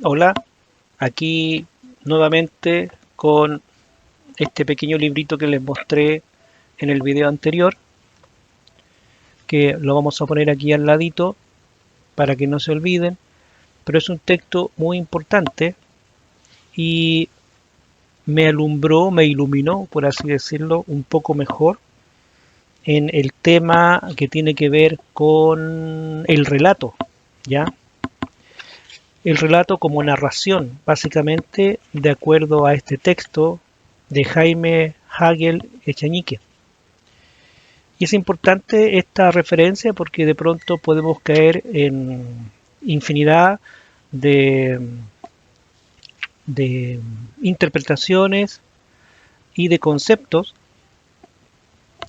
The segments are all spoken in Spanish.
Hola, aquí nuevamente con este pequeño librito que les mostré en el video anterior, que lo vamos a poner aquí al ladito para que no se olviden, pero es un texto muy importante y me alumbró, me iluminó, por así decirlo, un poco mejor en el tema que tiene que ver con el relato, ¿ya? El relato como narración, básicamente de acuerdo a este texto de Jaime Hagel Echenique. Y es importante esta referencia porque de pronto podemos caer en infinidad de, de interpretaciones y de conceptos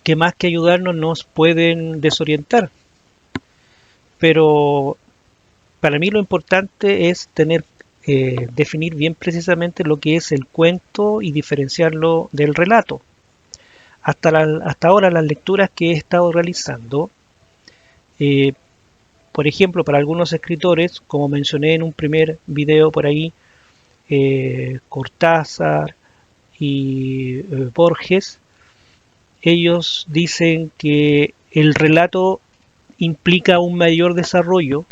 que más que ayudarnos nos pueden desorientar. Pero para mí lo importante es definir bien precisamente lo que es el cuento y diferenciarlo del relato. Hasta ahora las lecturas que he estado realizando, eh, por ejemplo, para algunos escritores, como mencioné en un primer video por ahí, Cortázar y Borges, ellos dicen que el relato implica un mayor desarrollo,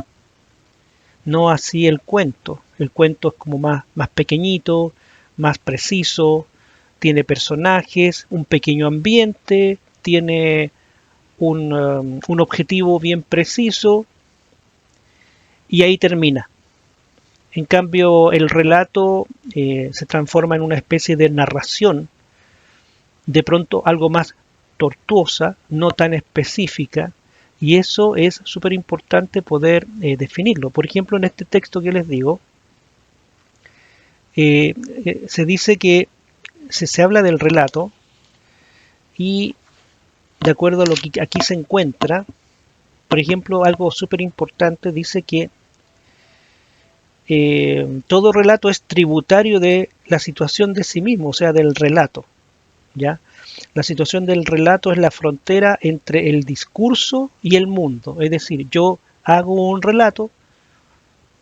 no así el cuento. El cuento es como más pequeñito, más preciso, tiene personajes, un pequeño ambiente, tiene un objetivo bien preciso y ahí termina. En cambio, el relato se transforma en una especie de narración, de pronto algo más tortuosa, no tan específica, y eso es súper importante poder definirlo. Por ejemplo, en este texto que les digo, se dice que se habla del relato y de acuerdo a lo que aquí se encuentra, por ejemplo, algo súper importante dice que todo relato es tributario de la situación de sí mismo, o sea, del relato, ¿ya? La situación del relato es la frontera entre el discurso y el mundo, es decir, yo hago un relato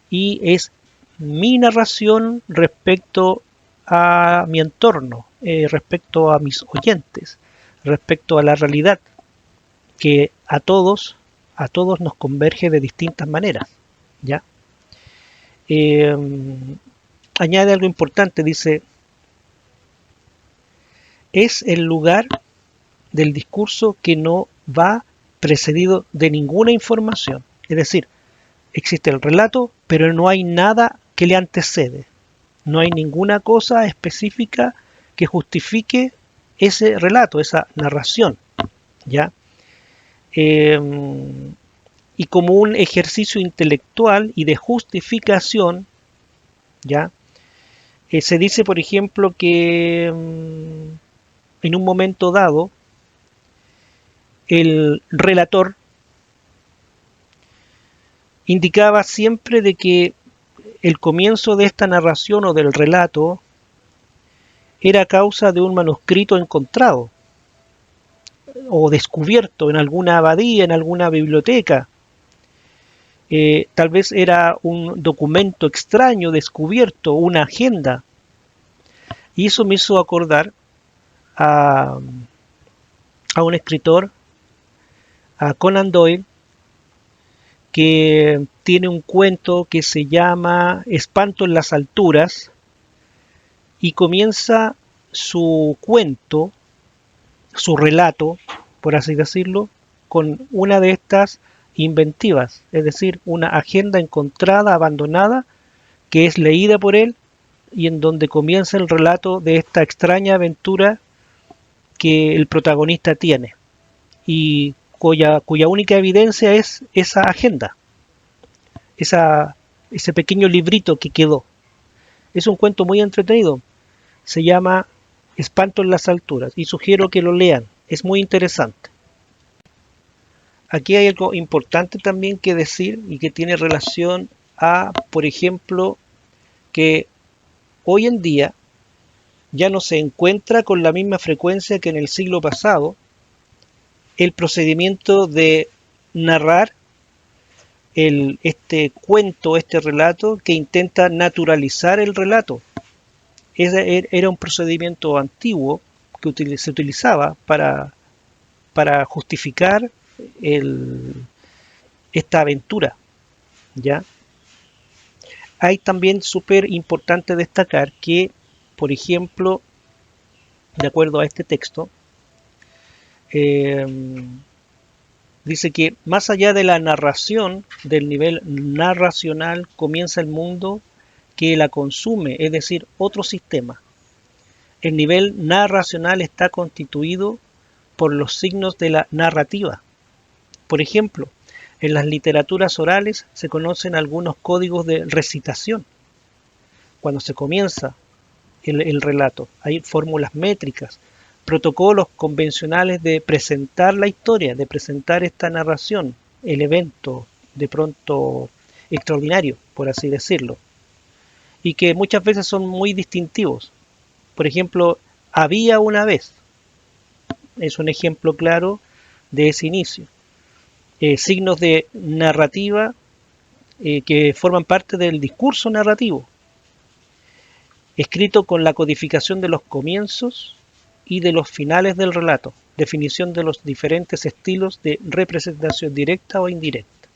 y es mi narración respecto a mi entorno, respecto a mis oyentes, respecto a la realidad que a todos nos converge de distintas maneras, ¿ya? Eh, Añade algo importante, dice, es el lugar del discurso que no va precedido de ninguna información. Es decir, existe el relato, pero no hay nada que le antecede. No hay ninguna cosa específica que justifique ese relato, esa narración, ¿ya? Eh, y como un ejercicio intelectual y de justificación, ¿ya? Se dice, por ejemplo, que en un momento dado el relator indicaba siempre de que el comienzo de esta narración o del relato era causa de un manuscrito encontrado o descubierto en alguna abadía, en alguna biblioteca. Tal vez era un documento extraño descubierto, una agenda. Y eso me hizo acordar a, a un escritor, a Conan Doyle, que tiene un cuento que se llama Espanto en las alturas y comienza su cuento, su relato, por así decirlo, con una de estas inventivas, es decir, una agenda encontrada, abandonada, que es leída por él y en donde comienza el relato de esta extraña aventura que el protagonista tiene y cuya única evidencia es esa agenda, esa, ese pequeño librito que quedó. Es un cuento muy entretenido, se llama Espanto en las alturas y sugiero que lo lean, es muy interesante. Aquí hay algo importante también que decir y que tiene relación a, por ejemplo, que hoy en día ya no se encuentra con la misma frecuencia que en el siglo pasado el procedimiento de narrar este cuento, este relato, que intenta naturalizar el relato. Era un procedimiento antiguo que se utilizaba para justificar esta aventura, ¿ya? Hay también súper importante destacar que, por ejemplo, de acuerdo a este texto, eh, dice que más allá de la narración, del nivel narracional, comienza el mundo que la consume, es decir, otro sistema. El nivel narracional está constituido por los signos de la narrativa. Por ejemplo, en las literaturas orales se conocen algunos códigos de recitación. Cuando se comienza el relato, hay fórmulas métricas, protocolos convencionales de presentar la historia, de presentar esta narración, el evento de pronto extraordinario, por así decirlo, y que muchas veces son muy distintivos. Por ejemplo, había una vez, es un ejemplo claro de ese inicio. Signos de narrativa que forman parte del discurso narrativo, escrito con la codificación de los comienzos y de los finales del relato, definición de los diferentes estilos de representación directa o indirecta.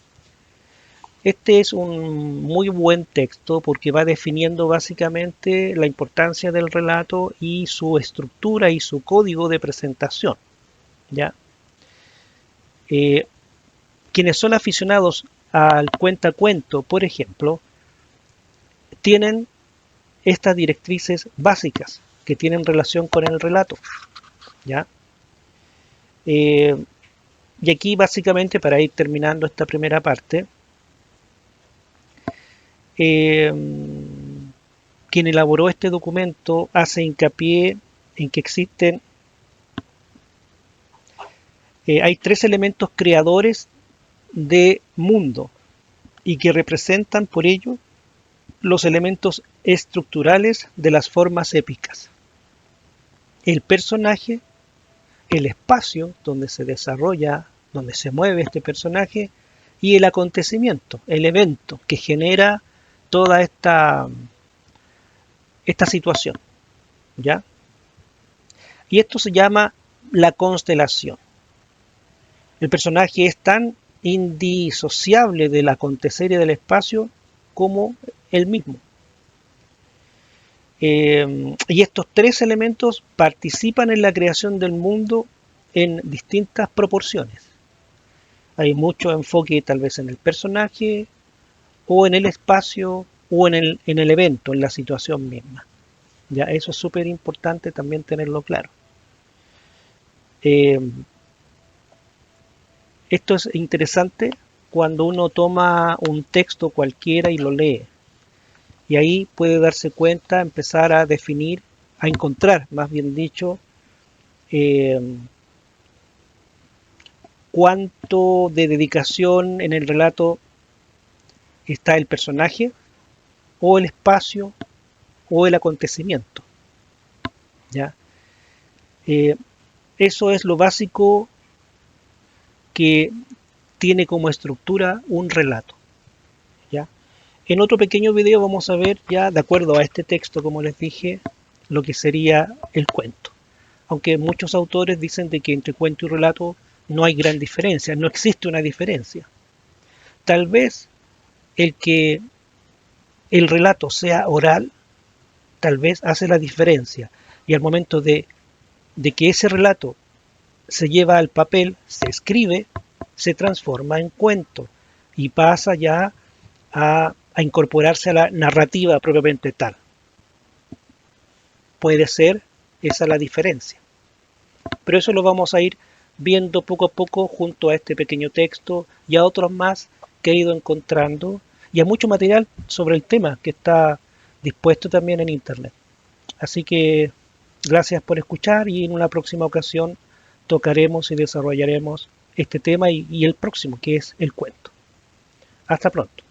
Este es un muy buen texto porque va definiendo básicamente la importancia del relato y su estructura y su código de presentación, ¿ya? Quienes son aficionados al cuentacuento, por ejemplo, tienen estas directrices básicas que tienen relación con el relato, ¿ya? Y aquí básicamente, para ir terminando esta primera parte, quien elaboró este documento hace hincapié en que existen, hay tres elementos creadores de mundo y que representan por ello los elementos estructurales de las formas épicas: el personaje, el espacio donde se desarrolla, donde se mueve este personaje, y el acontecimiento, el evento que genera toda esta situación, ¿ya? Y esto se llama la constelación. El personaje es tan indisociable del acontecer y del espacio como él mismo. Y estos tres elementos participan en la creación del mundo en distintas proporciones. Hay mucho enfoque tal vez en el personaje, o en el espacio, o en el evento, en la situación misma. Ya, eso es súper importante también tenerlo claro. Esto es interesante cuando uno toma un texto cualquiera y lo lee. Y ahí puede darse cuenta, empezar a definir, a encontrar, más bien dicho, cuánto de dedicación en el relato está el personaje, o el espacio, o el acontecimiento, ¿ya? Eso es lo básico que tiene como estructura un relato, ¿ya? En otro pequeño video vamos a ver, ya de acuerdo a este texto, como les dije, lo que sería el cuento. Aunque muchos autores dicen de que entre cuento y relato no hay gran diferencia, no existe una diferencia. Tal vez el que el relato sea oral, tal vez hace la diferencia. Y al momento de que ese relato se lleva al papel, se escribe, se transforma en cuento y pasa ya a incorporarse a la narrativa propiamente tal. Puede ser esa la diferencia. Pero eso lo vamos a ir viendo poco a poco junto a este pequeño texto y a otros más que he ido encontrando, y a mucho material sobre el tema que está dispuesto también en internet. Así que gracias por escuchar, y en una próxima ocasión tocaremos y desarrollaremos este tema y el próximo, que es el cuento. Hasta pronto.